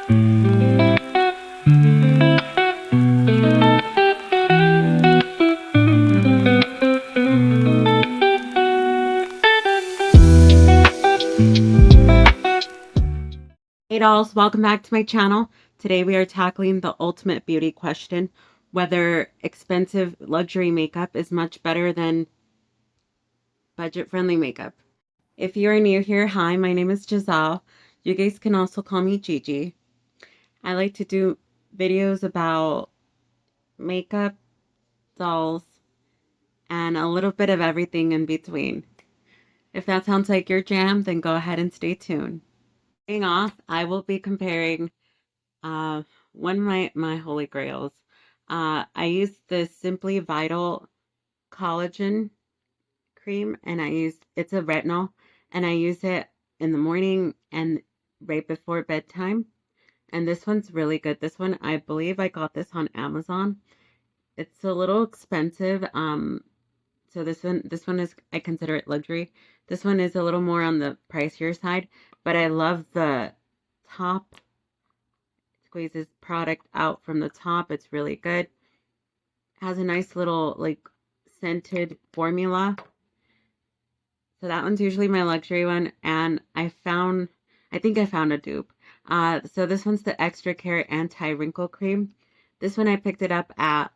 Hey dolls, welcome back to my channel. Today we are tackling the ultimate beauty question, whether expensive luxury makeup is much better than budget-friendly makeup. If you are new here, hi, my name is Giselle. You guys can also call me Gigi. I like to do videos about makeup, dolls, and a little bit of everything in between. If that sounds like your jam, then go ahead and stay tuned. Starting off, I will be comparing one of my holy grails. I use the Simply Vital collagen cream, and it's a retinol, and I use it in the morning and right before bedtime. And this one's really good. This one, I believe I got this on Amazon. It's a little expensive. So this one is, I consider it luxury. This one is a little more on the pricier side, but I love the top. Squeezes product out from the top. It's really good. Has a nice little like scented formula. So that one's usually my luxury one. And I think I found a dupe. So this one's the Extra Care Anti-Wrinkle Cream. This one I picked it up at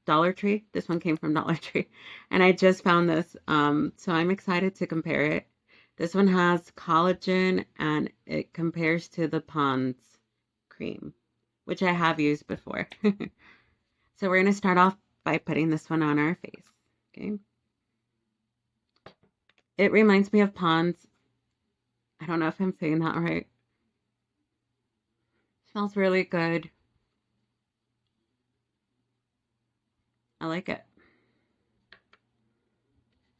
Dollar Tree. This one came from Dollar Tree. And I just found this. So I'm excited to compare it. This one has collagen and it compares to the Pond's cream, which I have used before. So we're going to start off by putting this one on our face. Okay. It reminds me of Pond's. I don't know if I'm saying that right. Smells really good. I like it.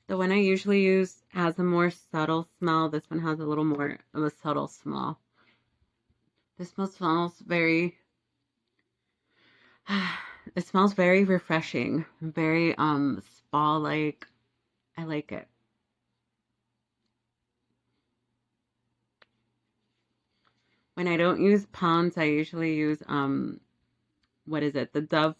The one I usually use has a more subtle smell. This one has a little more of a subtle smell. This one smells very it smells very refreshing, very spa-like. I like it. When I don't use Pond's, I usually use what is it? The Dove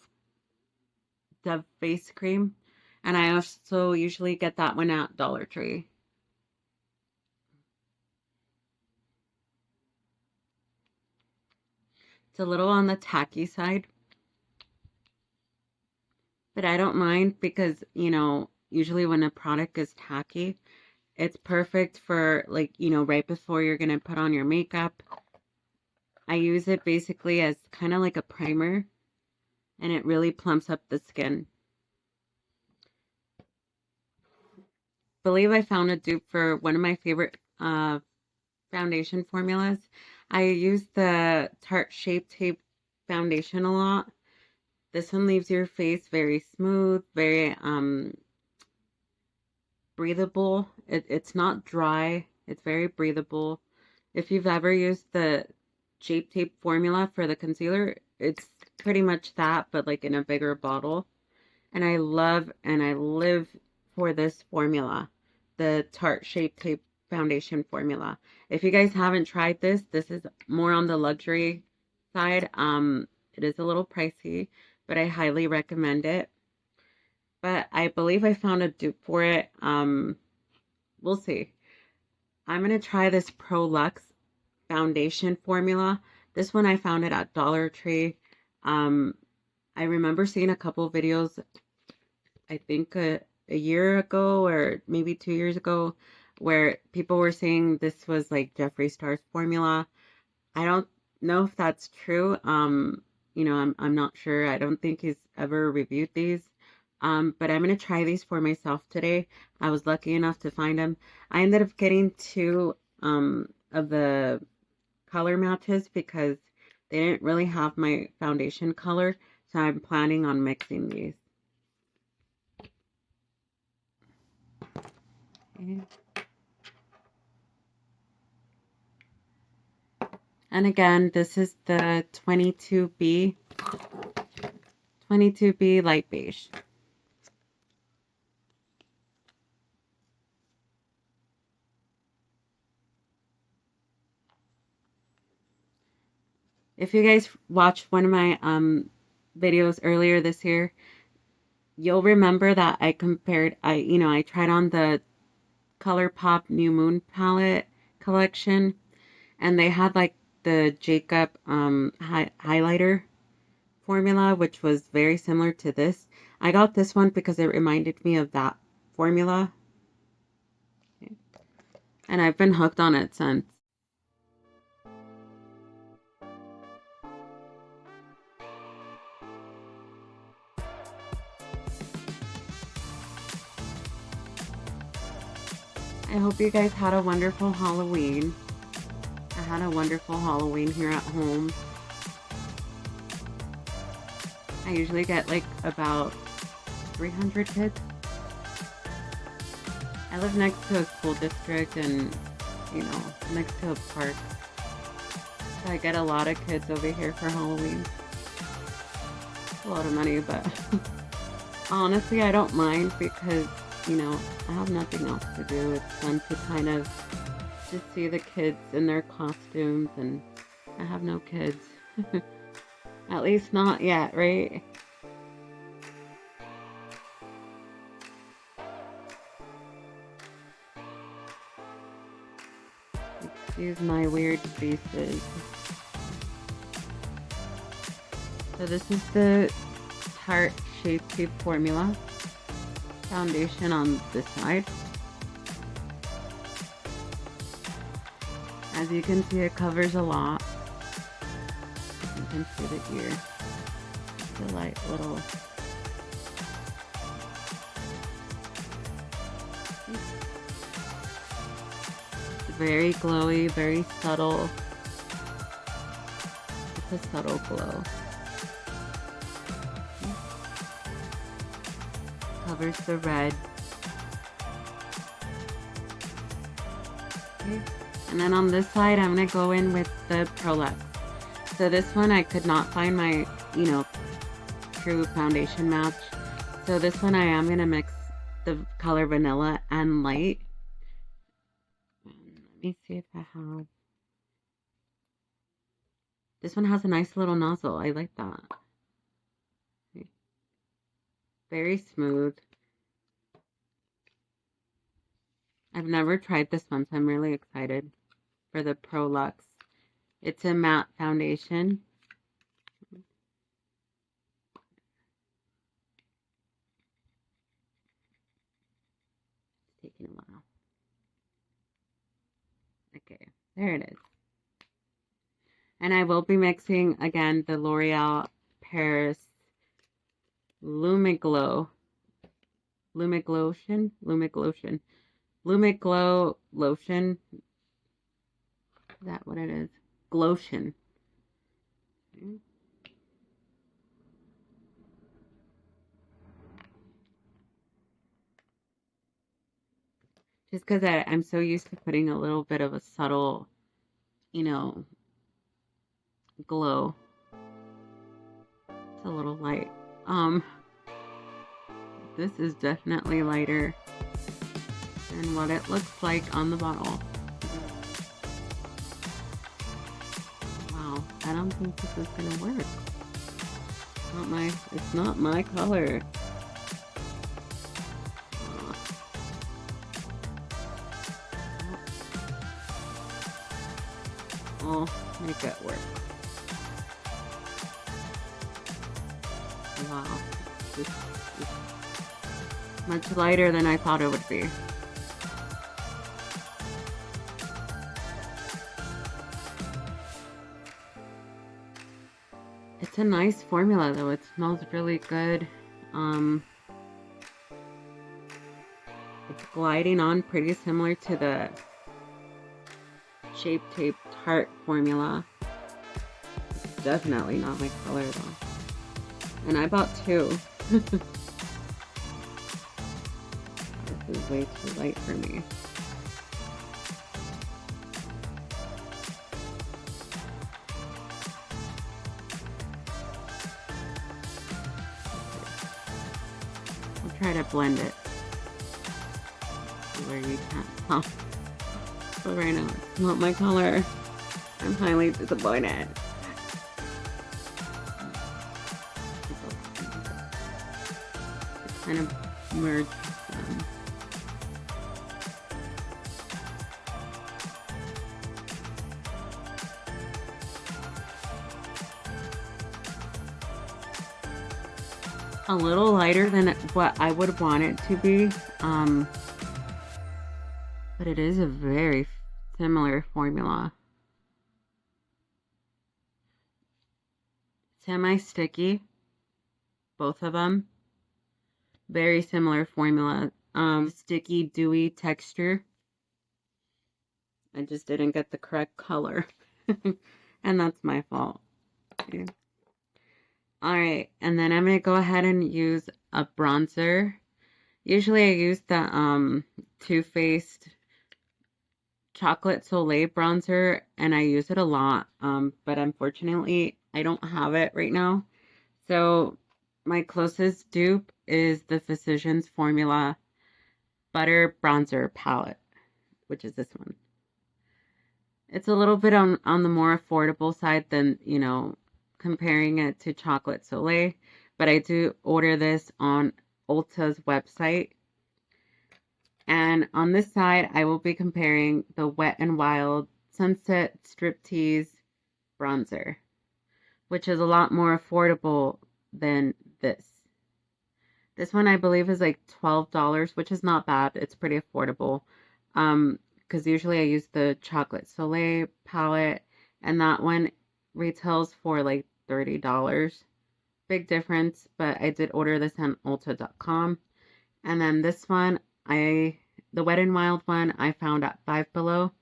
face cream. And I also usually get that one at Dollar Tree. It's a little on the tacky side, but I don't mind because, usually when a product is tacky, it's perfect for like, right before you're going to put on your makeup. I use it basically as kind of like a primer, and it really plumps up the skin. Believe I found a dupe for one of my favorite foundation formulas. I use the Tarte Shape Tape foundation a lot. This one leaves your face very smooth, very breathable. It's not dry. It's very breathable. If you've ever used the Shape Tape formula for the concealer, it's pretty much that, but like in a bigger bottle. And I love and I live for this formula, the Tarte Shape Tape foundation formula. If you guys haven't tried this, this is more on the luxury side. It is a little pricey, but I highly recommend it. But I believe I found a dupe for it. We'll see. I'm gonna try this Pro Luxe foundation formula. This one I found it at Dollar Tree. I remember seeing a couple videos, I think a year ago or maybe 2 years ago, where people were saying this was like Jeffree Star's formula. I don't know if that's true. I'm not sure. I don't think he's ever reviewed these. But I'm gonna try these for myself today. I was lucky enough to find them. I ended up getting two of the color matches because they didn't really have my foundation color, so I'm planning on mixing these. Okay. And again, this is the 22B Light Beige. If you guys watched one of my videos earlier this year, you'll remember that I compared, I tried on the ColourPop New Moon palette collection, and they had like the Jacob highlighter formula, which was very similar to this. I got this one because it reminded me of that formula, and I've been hooked on it since. I hope you guys had a wonderful Halloween. I had a wonderful Halloween here at home. I usually get like about 300 kids. I live next to a school district and, next to a park. So I get a lot of kids over here for Halloween. It's a lot of money, but honestly, I don't mind because, I have nothing else to do. It's fun to kind of just see the kids in their costumes, and I have no kids. At least not yet, right? Excuse my weird faces. So this is the Tarte Shape Tape Formula foundation on this side. As you can see, it covers a lot. You can see the ear. It's a light little. It's very glowy, very subtle. It's a subtle glow. Covers the red. Okay. And then on this side, I'm going to go in with the Prolux. So this one, I could not find my, true foundation match. So this one, I am going to mix the color Vanilla and Light. Let me see if I have. This one has a nice little nozzle. I like that. Okay. Very smooth. I've never tried this one, so I'm really excited for the Prolux. It's a matte foundation. It's taking a while. Okay, there it is. And I will be mixing, again, the L'Oreal Paris Lumiglow lotion. Lumiglow lotion. Is that what it is? Glotion. Okay. Just because I'm so used to putting a little bit of a subtle, glow. It's a little light. This is definitely lighter than what it looks like on the bottle. Wow, I don't think this is gonna work. It's not my color. I'll make it work. Wow, this is much lighter than I thought it would be. It's a nice formula though. It smells really good. It's gliding on pretty similar to the Shape Tape Tarte formula. It's definitely not my color though. And I bought two. This is way too light for me. I'll try to blend it where you can't tell. But right now, it's not my color. I'm highly disappointed. kind of merge them. A little lighter than what I would want it to be, but it is a very similar formula. Semi-sticky, both of them. Very similar formula. Sticky, dewy texture. I just didn't get the correct color. And that's my fault. Okay. Alright, and then I'm going to go ahead and use a bronzer. Usually I use the Too Faced Chocolate Soleil bronzer, and I use it a lot, but unfortunately I don't have it right now. So my closest dupe is the Physicians Formula Butter Bronzer Palette, which is this one. It's a little bit on the more affordable side than, you know, comparing it to Chocolate Soleil, but I do order this on Ulta's website. And on this side, I will be comparing the Wet n Wild Sunset Striptease Bronzer, which is a lot more affordable than this. This one, I believe, is like $12, which is not bad. It's pretty affordable. Because usually I use the Chocolate Soleil palette, and that one retails for like $30. Big difference, but I did order this on Ulta.com. And then this one, the Wet n Wild one, I found at Five Below.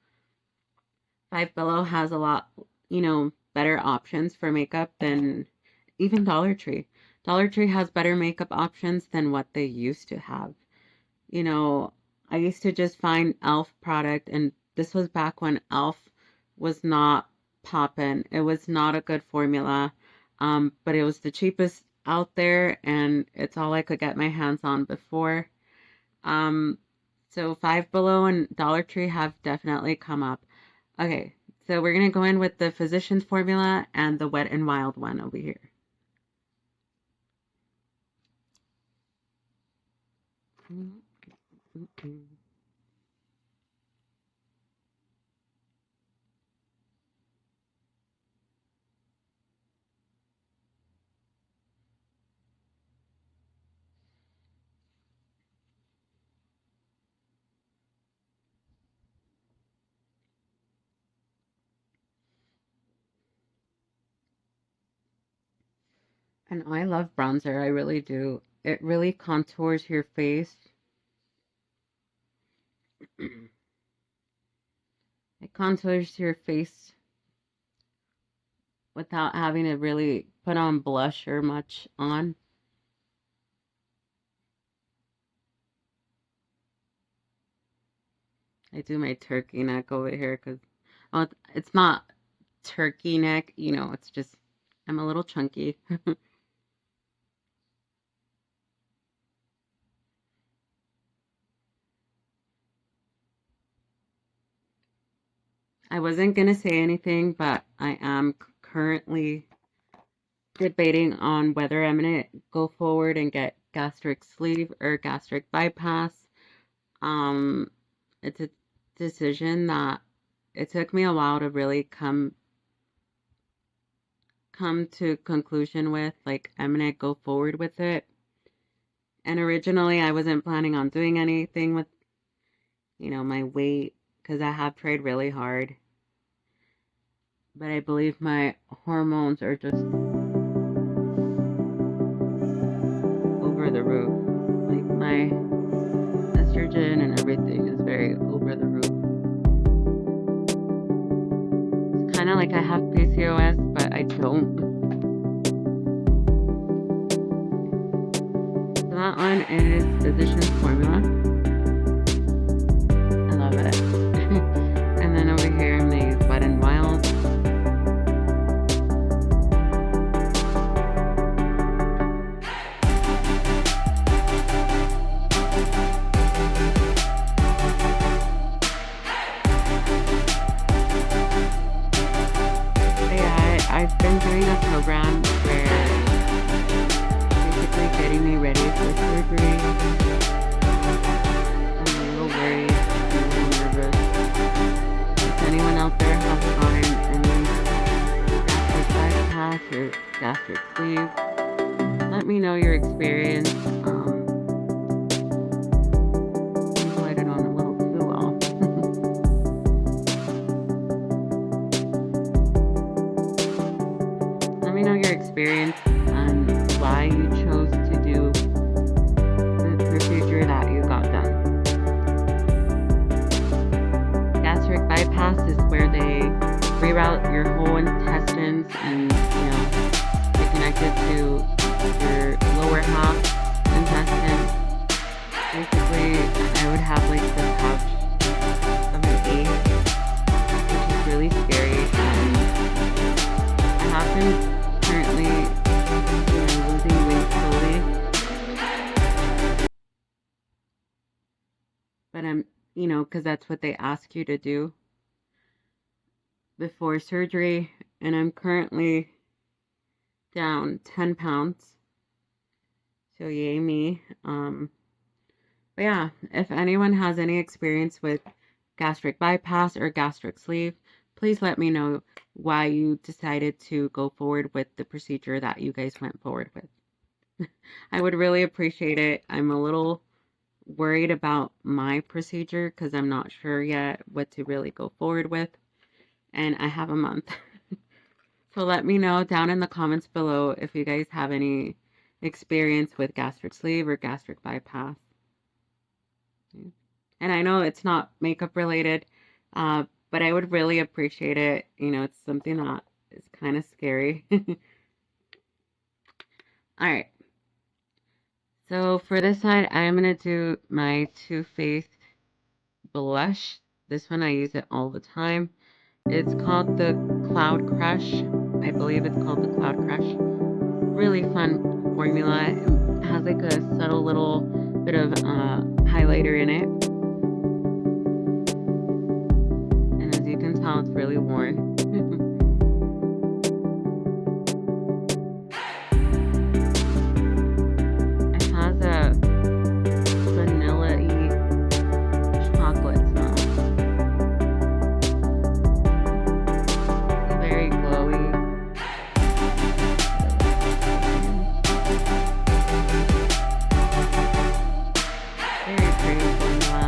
Five Below has a lot, you know, better options for makeup than even Dollar Tree. Dollar Tree has better makeup options than what they used to have. You know, I used to just find e.l.f. product, and this was back when e.l.f. was not poppin'. It was not a good formula, but it was the cheapest out there, and it's all I could get my hands on before. So Five Below and Dollar Tree have definitely come up. Okay, so we're going to go in with the Physicians Formula and the Wet n Wild one over here. And I love bronzer, I really do. It really contours your face. It contours your face without having to really put on blush or much on. I do my turkey neck over here because, well, it's not turkey neck, you know, it's just, I'm a little chunky. I wasn't going to say anything, but I am currently debating on whether I'm going to go forward and get gastric sleeve or gastric bypass. It's a decision that it took me a while to really come to conclusion with. Like, I'm going to go forward with it. And originally I wasn't planning on doing anything with, you know, my weight, because I have tried really hard. But I believe my hormones are just over the roof. Like, my estrogen and everything is very over the roof. It's kind of like I have PCOS, but I don't. So that one is Physicians Formula. I love it. And then over here I'm going to use Wet n Wild. I've been doing a program where basically actually getting me ready for surgery. I'm a little worried, I'm a little nervous. If anyone out there has gotten any gastric bypass or gastric sleeve, let me know your experience. Lighted on a little too well. Let me know your experience and why you chose to do the procedure that you got done. Gastric bypass is where they reroute your whole intestines and, they connect it to your lower half intestine. Basically, I would have like the pouch of an egg, which is really scary. I have been currently, losing weight slowly, but I'm, because that's what they ask you to do before surgery, and I'm currently down 10 pounds. So yay me. But yeah, if anyone has any experience with gastric bypass or gastric sleeve, please let me know why you decided to go forward with the procedure that you guys went forward with. I would really appreciate it. I'm a little worried about my procedure because I'm not sure yet what to really go forward with, and I have a month. So let me know down in the comments below if you guys have any experience with gastric sleeve or gastric bypass. And I know it's not makeup related, but I would really appreciate it. It's something that is kind of scary. All right. So for this side, I am going to do my Too Faced blush. This one, I use it all the time. It's called the Cloud Crush. I believe it's called the Cloud Crush. Really fun formula. It has like a subtle little bit of highlighter in it. And as you can tell, it's really worn. It has a vanilla-y chocolate smell. Very glowy. Very pretty formula.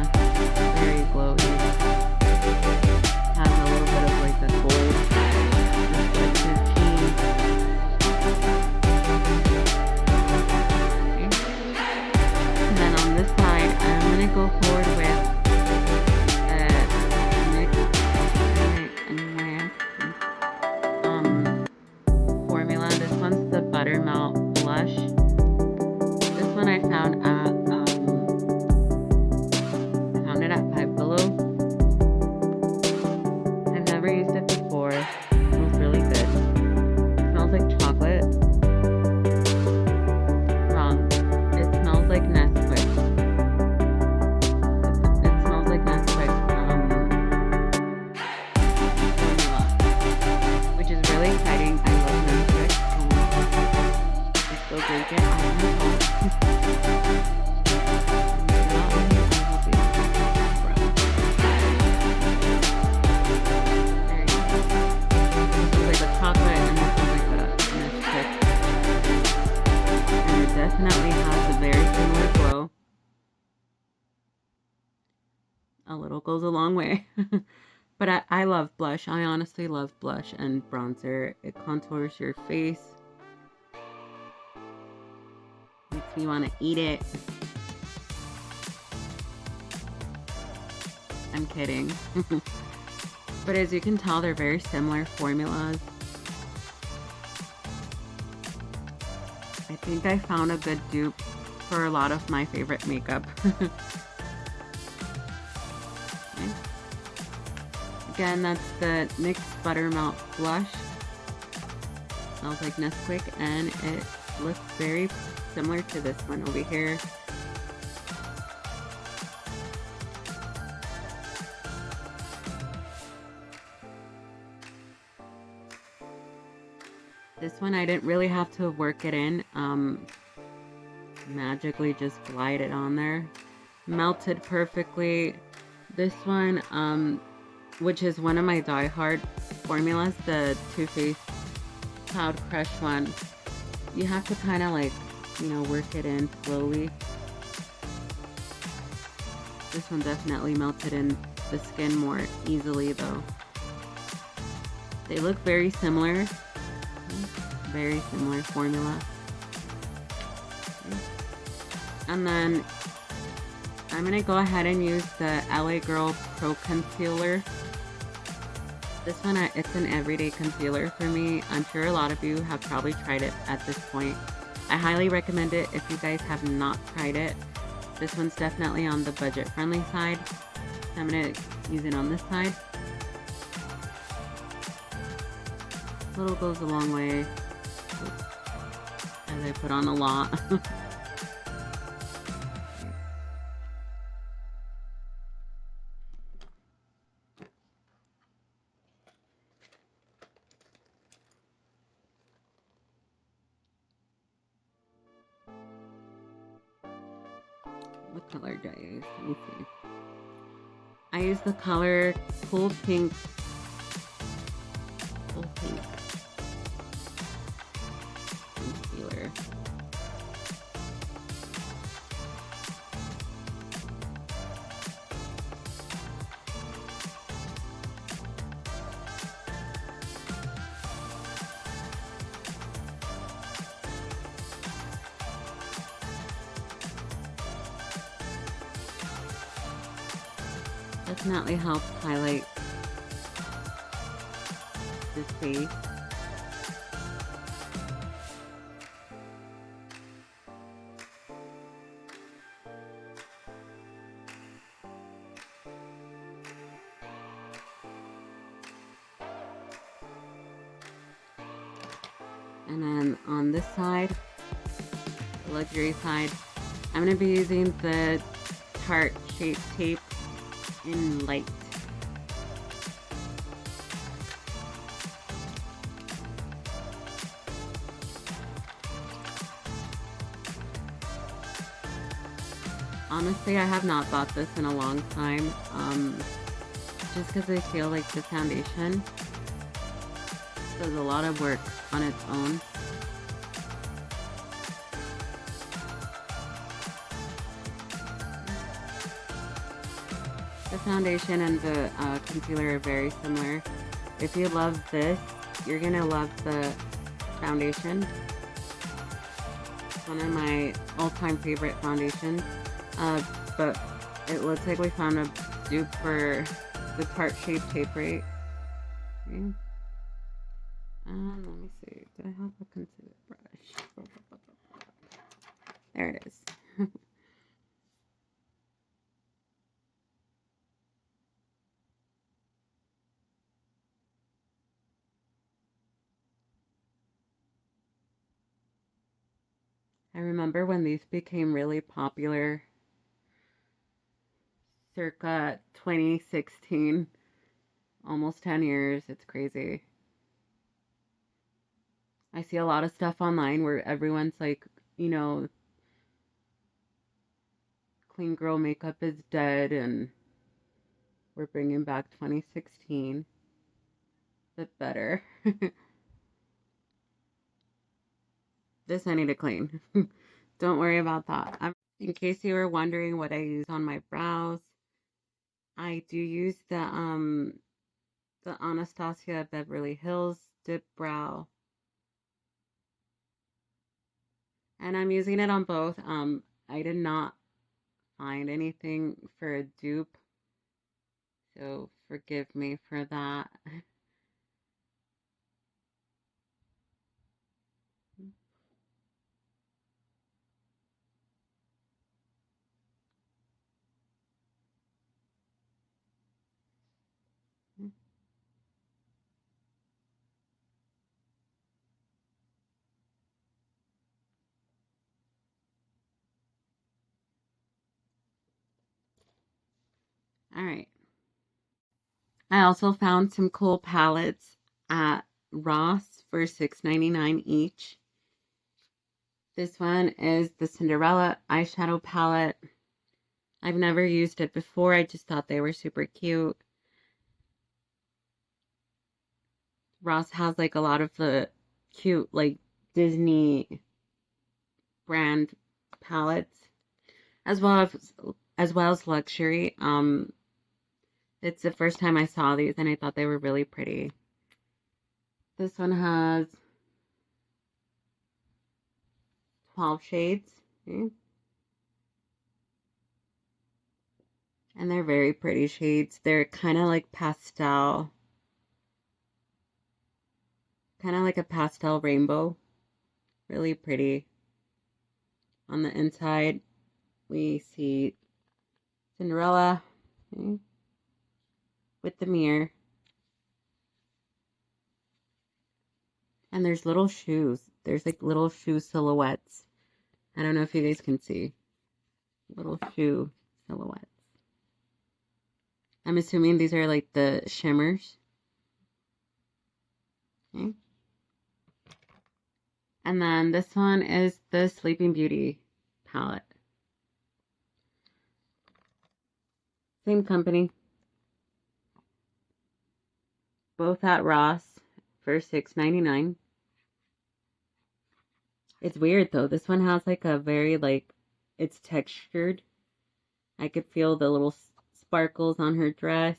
Very glowy. Has a little bit of like the gold reflective sheen. Okay. And then on this side, I'm gonna go forward with formula. This one's the Buttermelt Blush. This one I found it at Five Below. I've never used it before. It smells really good. It smells like chocolate. Wrong. It smells like Nesquik. It smells like Nesquik formula, which is really exciting. I love Nesquik. I still drink it. Definitely has a very similar glow. A little goes a long way. But I love blush. I honestly love blush and bronzer. It contours your face. Makes me want to eat it. I'm kidding. But as you can tell, they're very similar formulas. I think I found a good dupe for a lot of my favorite makeup. Okay. Again, that's the NYX Buttermelt Blush. Smells like Nesquik, and it looks very similar to this one over here. This one I didn't really have to work it in. magically just glided on there. Melted perfectly. This one, which is one of my die-hard formulas, the Too Faced Cloud Crush one. You have to kind of like, you know, work it in slowly. This one definitely melted in the skin more easily though. They look very similar. Very similar formula. And then I'm gonna go ahead and use the LA Girl Pro Concealer. This one, it's an everyday concealer for me. I'm sure a lot of you have probably tried it at this point. I highly recommend it if you guys have not tried it. This one's definitely on the budget-friendly side. I'm gonna use it on this side. Little goes a long way. As I put on a lot. What color do I use? Let me see. I use the color Cool Pink. Cool Pink concealer. Definitely helps highlight the face. And then on this side, the luxury side, I'm going to be using the Tarte Shape Tape in Light. Honestly, I have not bought this in a long time, just because I feel like the foundation does a lot of work on its own. The foundation and the concealer are very similar. If you love this, you're gonna love the foundation. It's one of my all-time favorite foundations. But it looks like we found a dupe for the Tarte Shape Tape, right? Okay. Let me see. Do I have a concealer brush? There it is. I remember when these became really popular circa 2016. Almost 10 years. It's crazy. I see a lot of stuff online where everyone's like, you know, clean girl makeup is dead and we're bringing back 2016. But better. This I need to clean. Don't worry about that. In case you were wondering what I use on my brows, I do use the Anastasia Beverly Hills Dip Brow. And I'm using it on both. I did not find anything for a dupe, so forgive me for that. All right. I also found some cool palettes at Ross for $6.99 each. This one is the Cinderella eyeshadow palette. I've never used it before. I just thought they were super cute. Ross has like a lot of the cute like Disney brand palettes as well as luxury. It's the first time I saw these and I thought they were really pretty. This one has 12 shades. Okay. And they're very pretty shades. They're kind of like pastel. Kind of like a pastel rainbow. Really pretty. On the inside, we see Cinderella, okay, with the mirror. And there's little shoes. There's like little shoe silhouettes. I don't know if you guys can see. Little shoe silhouettes. I'm assuming these are like the shimmers. Okay. And then this one is the Sleeping Beauty palette. Same company. Both at Ross for $6.99. It's weird though. This one has like a very like, it's textured. I could feel the little sparkles on her dress.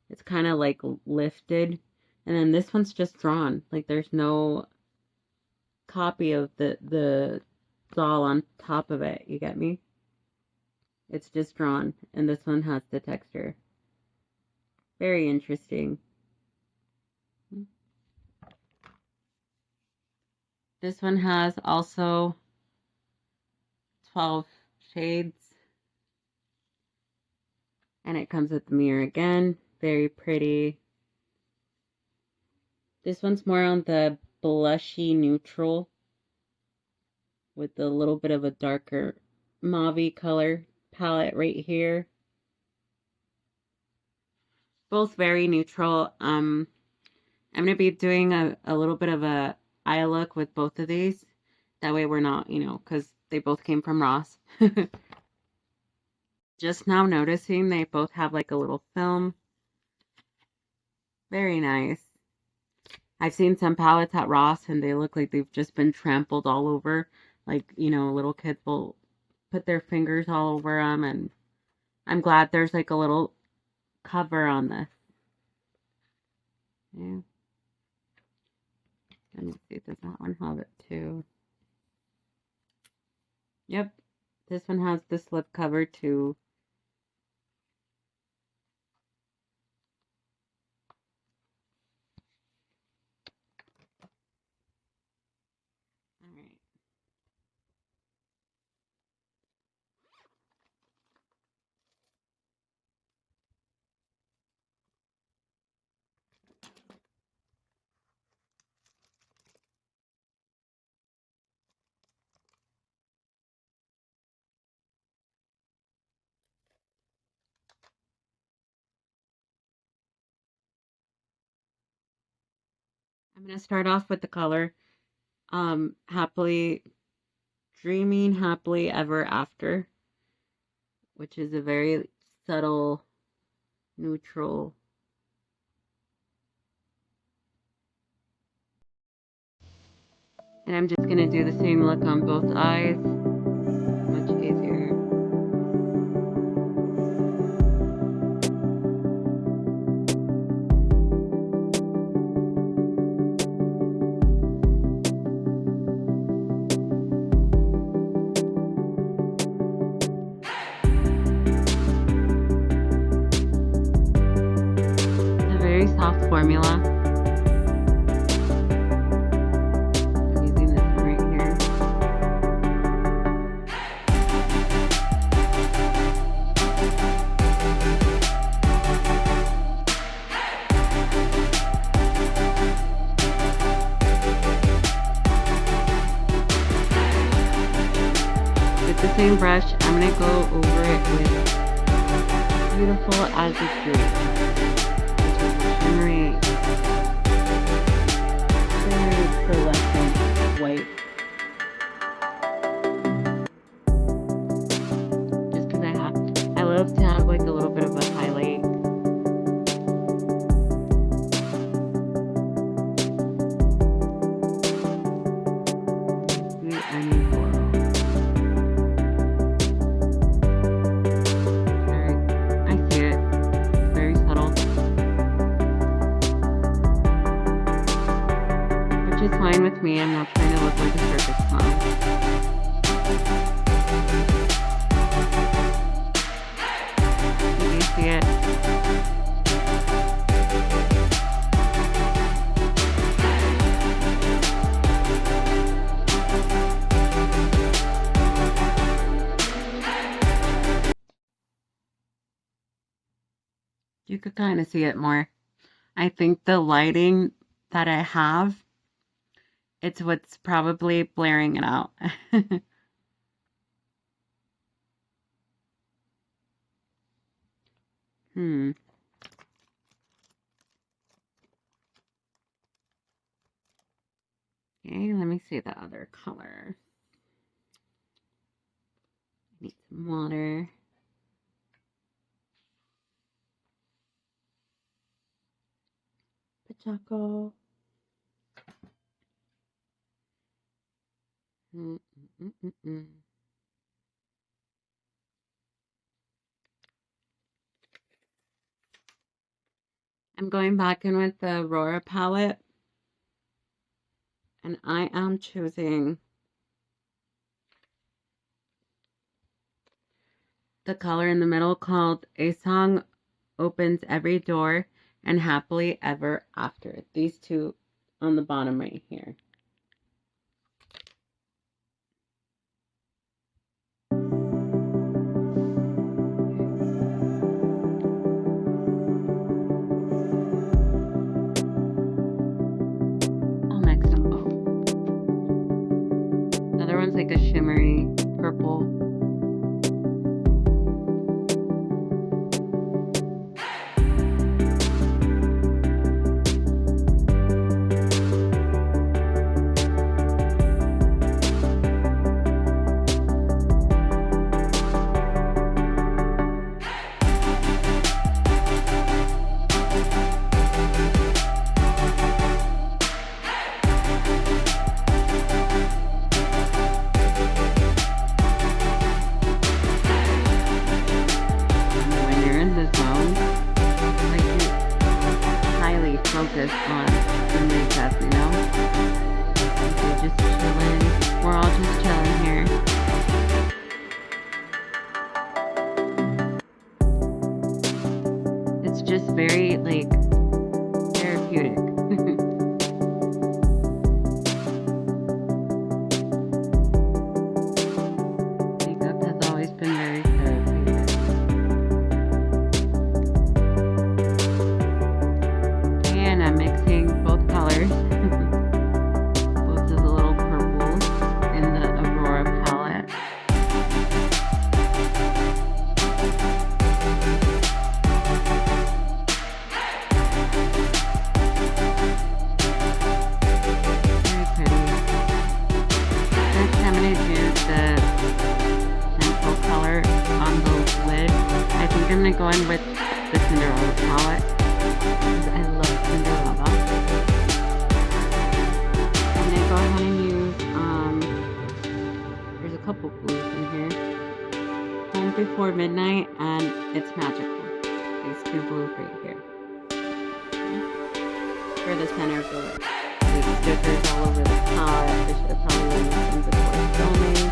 It's kind of like lifted. And then this one's just drawn. Like there's no copy of the doll on top of it. You get me? It's just drawn. And this one has the texture. Very interesting. This one has also 12 shades. And it comes with the mirror again. Very pretty. This one's more on the blushy neutral with a little bit of a darker mauve color palette right here. Both very neutral. I'm going to be doing a little bit of a eye look with both of these. That way we're not, because they both came from Ross. Just now noticing they both have like a little film. Very nice. I've seen some palettes at Ross and they look like they've just been trampled all over. Like, little kids will put their fingers all over them. And I'm glad there's like a little cover on this. Yeah. Let me see, does that one have it too? Yep. This one has the slip cover too. Alright. I'm going to start off with the color Happily Dreaming Happily Ever After, which is a very subtle, neutral. And I'm just going to do the same look on both eyes. Much easier. It's a very soft formula. The same brush, I'm going to go over it with Beautiful as a Dream, which is shimmery, very pearlescent white. is fine with me. I'm not trying to look like a circus clown. Did you see it? You could kind of see it more. I think the lighting that I have, it's what's probably blaring it out. Okay, let me see the other color. Need some water. Pachaco. I'm going back in with the Aurora palette, and I am choosing the color in the middle called A Song Opens Every Door and Happily Ever After. These two on the bottom right here. I'll mix them both. The other one's like a shimmery purple. Focus on the makeup, you know? We're just chilling. We're all just chilling here. It's just very, like, therapeutic. Makeup has always been very therapeutic. And I'm mixing both colors. Both of the little purples in the Aurora palette. Very pretty. Next I'm going to do the pencil color on the lid. I think I'm going to go in with the Cinderella palette. I love Cinderella. I'm going to go ahead and use, there's a couple blues in here. Home Before Midnight and It's Magical. These two blues right here. For the center of the lid. There's stickers all over the palette. I should have probably removed them before filming.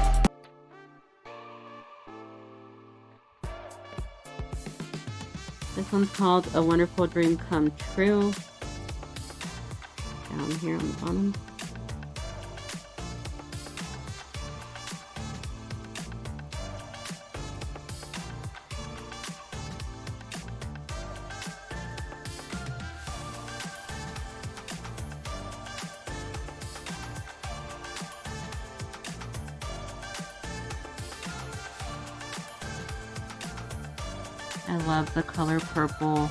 This one's called A Wonderful Dream Come True. Down here on the bottom. I love the color purple.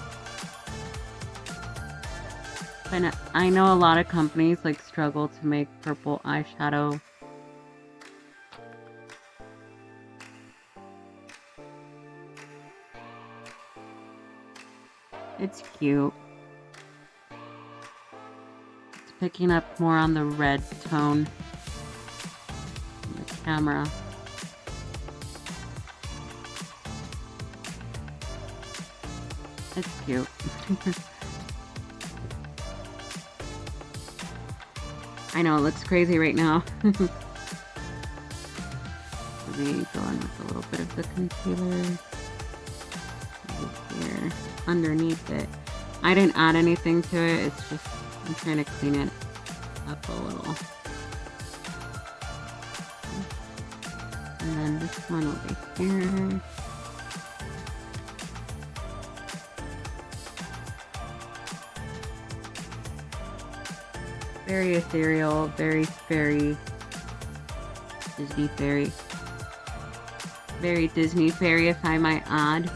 And I know a lot of companies like struggle to make purple eyeshadow. It's cute. It's picking up more on the red tone on the camera. It's cute. I know it looks crazy right now. Let me go in with a little bit of the concealer right here underneath it. I didn't add anything to it. It's just I'm trying to clean it up a little. And then this one over here. Very ethereal, very fairy, Disney fairy. Very Disney fairy, if I might add.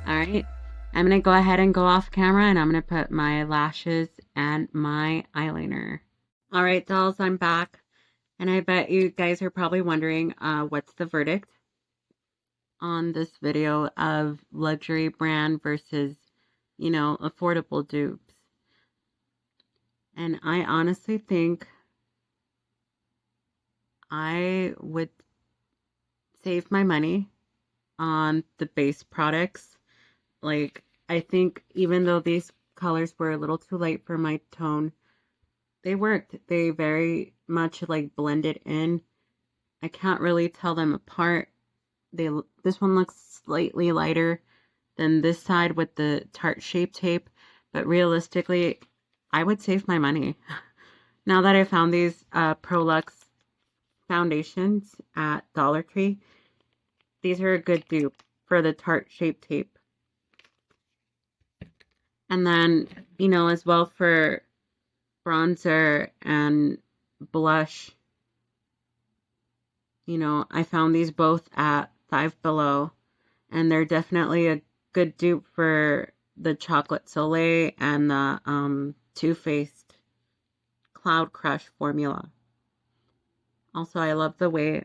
Alright, I'm going to go ahead and go off camera, and I'm going to put my lashes and my eyeliner. Alright, dolls, I'm back. And I bet you guys are probably wondering what's the verdict on this video of luxury brand versus, you know, affordable dupes. And I honestly think I would save my money on the base products. Like, I think even though these colors were a little too light for my tone, they worked. They very much like blended in. I can't really tell them apart. This one looks slightly lighter than this side with the tart shape tape, but realistically, I would save my money. Now that I found these Prolux foundations at Dollar Tree, these are a good dupe for the tart shape tape. And then, you know, as well for bronzer and blush, you know, I found these both at Five Below, and they're definitely a good dupe for the Chocolate Soleil and the Too Faced Cloud Crush formula. Also, I love the way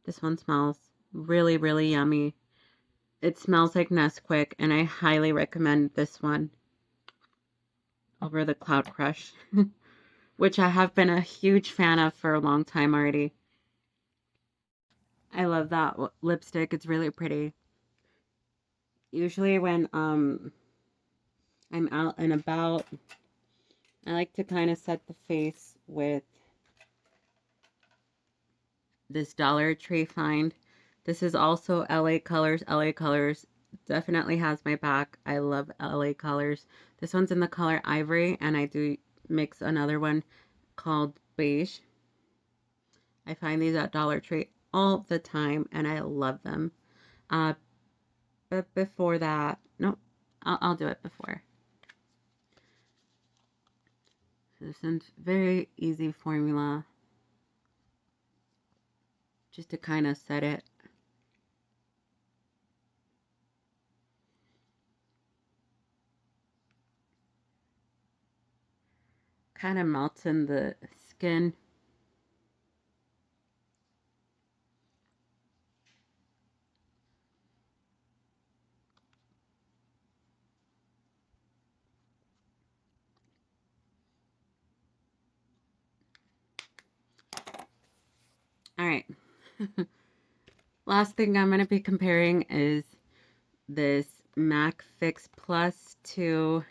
this one smells. Really, really yummy. It smells like Nesquik, and I highly recommend this one over the Cloud Crush, which I have been a huge fan of for a long time already. I love that lipstick. It's really pretty. Usually when I'm out and about, I like to kind of set the face with this Dollar Tree find. This is also LA Colors. LA Colors definitely has my back. I love LA Colors. This one's in the color Ivory, and I do mix another one called Beige. I find these at Dollar Tree all the time, and I love them. But before that, no, I'll do it before. This is very easy formula, just to kind of set it. Kind of melts in the skin. All right. Last thing I'm going to be comparing is this MAC Fix Plus to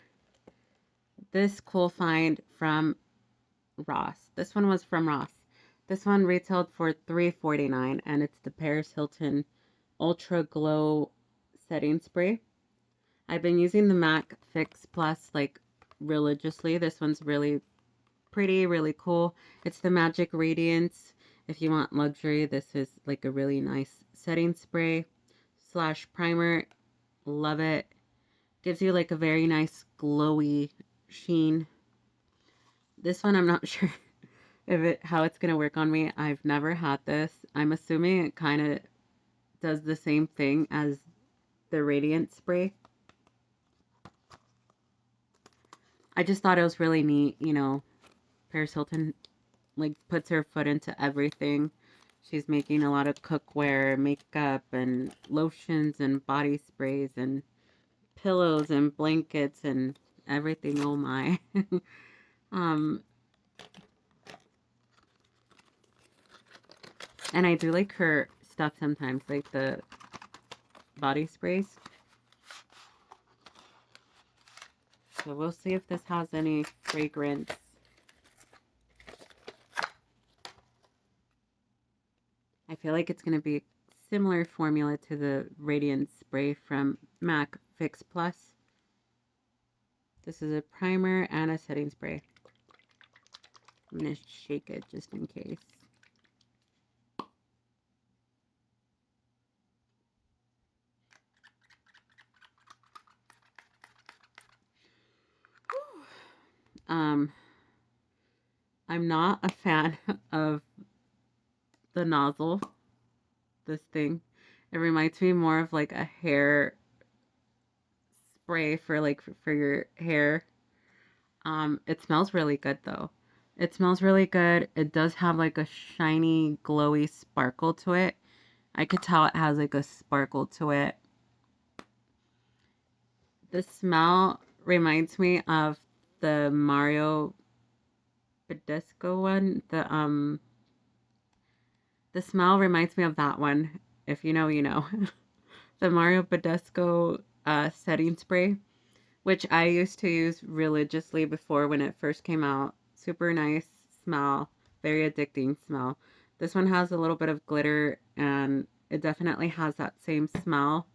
this cool find from Ross. This one was from Ross. This one retailed for $3.49, and it's the Paris Hilton Ultra Glow Setting Spray. I've been using the MAC Fix Plus like religiously. This one's really pretty, really cool. It's the Magic Radiance. If you want luxury, this is like a really nice setting spray slash primer. Love it. Gives you like a very nice glowy sheen. This one I'm not sure how it's gonna work on me. I've never had this. I'm assuming it kind of does the same thing as the Radiant spray. I just thought it was really neat, you know. Paris Hilton like puts her foot into everything. She's making a lot of cookware, makeup, and lotions, and body sprays, and pillows, and blankets, and everything. Oh my. And I do like her stuff sometimes, like the body sprays. So we'll see if this has any fragrance. feel like it's going to be similar formula to the Radiance Spray from MAC Fix Plus. This is a primer and a setting spray. I'm going to shake it just in case. I'm not a fan of the nozzle, this thing. It reminds me more of like a hair spray for like for your hair. It smells really good though. It smells really good. It does have like a shiny, glowy sparkle to it. I could tell it has like a sparkle to it. The smell reminds me of the Mario Badescu one. The smell reminds me of that one. If you know, you know. The Mario Badescu setting spray, which I used to use religiously before when it first came out. Super nice smell, very addicting smell. This one has a little bit of glitter and it definitely has that same smell.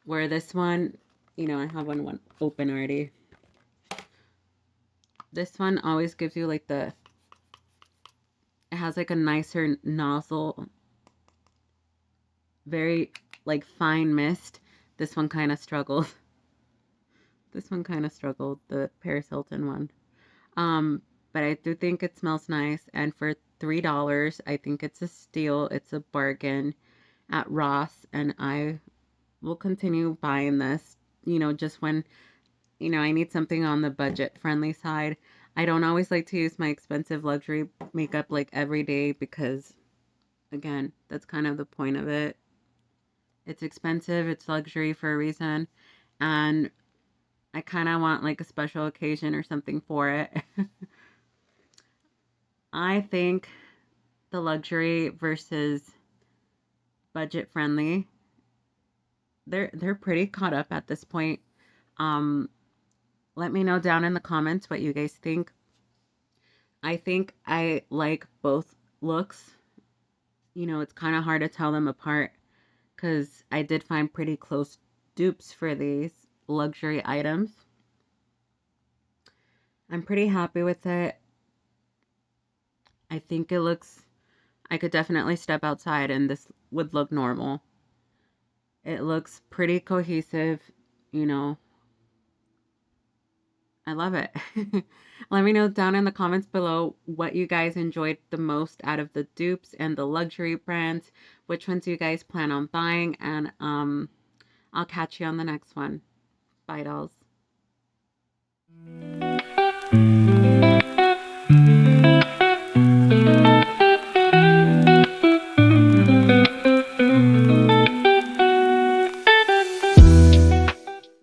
Where this one, you know, I have one open already. This one always gives you like it has like a nicer nozzle, very like fine mist. This one kind of struggled. This one kind of struggled, the Paris Hilton one. But I do think it smells nice. And for $3, I think it's a steal. It's a bargain at Ross. And I will continue buying this, you know, just when, you know, I need something on the budget friendly side. I don't always like to use my expensive luxury makeup like every day because, again, that's kind of the point of it. It's expensive, it's luxury for a reason. And I kind of want like a special occasion or something for it. I think the luxury versus budget friendly, they're pretty caught up at this point. Let me know down in the comments what you guys think. I think I like both looks. You know, it's kind of hard to tell them apart because I did find pretty close dupes for these luxury items. I'm pretty happy with it. I think it looks, I could definitely step outside and this would look normal. It looks pretty cohesive, you know. I love it. Let me know down in the comments below what you guys enjoyed the most out of the dupes and the luxury brands. Which ones you guys plan on buying, and I'll catch you on the next one. Bye, dolls.